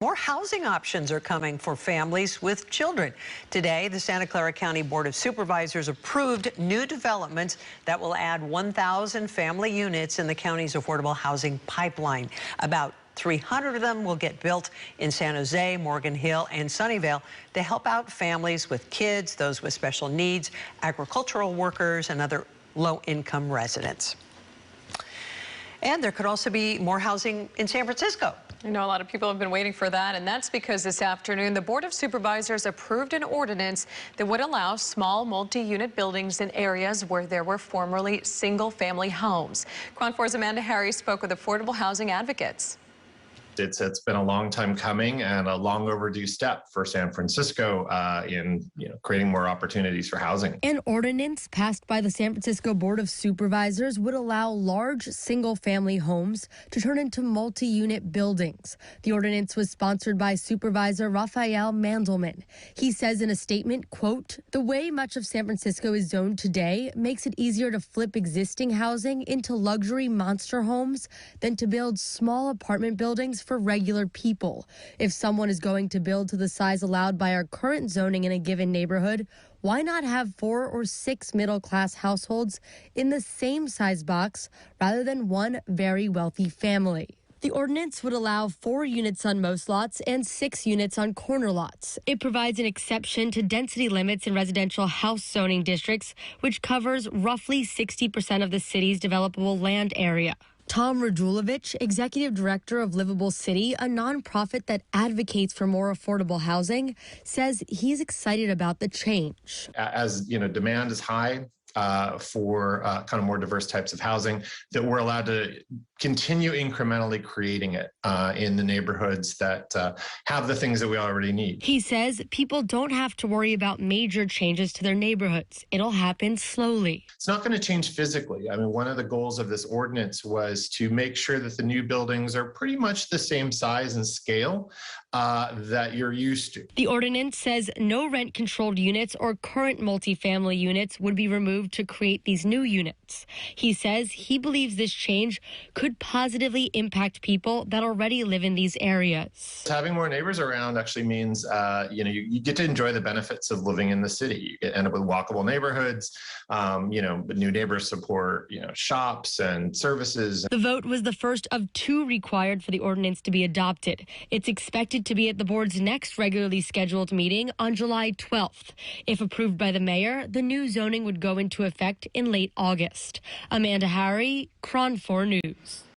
More housing options are coming for families with children. Today, the Santa Clara County Board of Supervisors approved new developments that will add 1,000 family units in the county's affordable housing pipeline. About 300 of them will get built in San Jose, Morgan Hill, and Sunnyvale to help out families with kids, those with special needs, agricultural workers, and other low-income residents. And there could also be more housing in San Francisco. I know a lot of people have been waiting for that, and that's because this afternoon the Board of Supervisors approved an ordinance that would allow small multi-unit buildings in areas where there were formerly single-family homes. KRON 4's Amanda Harry spoke with affordable housing advocates. It's been a long time coming and a long overdue step for San Francisco in creating more opportunities for housing. An ordinance passed by the San Francisco Board of Supervisors would allow large single-family homes to turn into multi-unit buildings. The ordinance was sponsored by Supervisor Raphael Mandelman. He says in a statement, quote, "The way much of San Francisco is zoned today makes it easier to flip existing housing into luxury monster homes than to build small apartment buildings for regular people. If someone is going to build to the size allowed by our current zoning in a given neighborhood, why not have 4 or 6 middle-class households in the same size box rather than one very wealthy family?" The ordinance would allow 4 units on most lots and 6 units on corner lots. It provides an exception to density limits in residential house zoning districts, which covers roughly 60% of the city's developable land area. Tom Radulovich, executive director of Livable City, a nonprofit that advocates for more affordable housing, says he's excited about the change. As demand is high for kind of more diverse types of housing, that we're allowed to continue incrementally creating it in the neighborhoods that have the things that we already need. He says people don't have to worry about major changes to their neighborhoods. It'll happen slowly. It's not going to change physically. I mean, one of the goals of this ordinance was to make sure that the new buildings are pretty much the same size and scale that you're used to. The ordinance says no rent-controlled units or current multifamily units would be removed to create these new units. He says he believes this change could positively impact people that already live in these areas. Having more neighbors around actually means, you get to enjoy the benefits of living in the city. You end up with walkable neighborhoods, new neighbors support, shops and services. The vote was the first of 2 required for the ordinance to be adopted. It's expected to be at the board's next regularly scheduled meeting on July 12th. If approved by the mayor, the new zoning would go into effect in late August. Amanda Harry, KRON 4 News.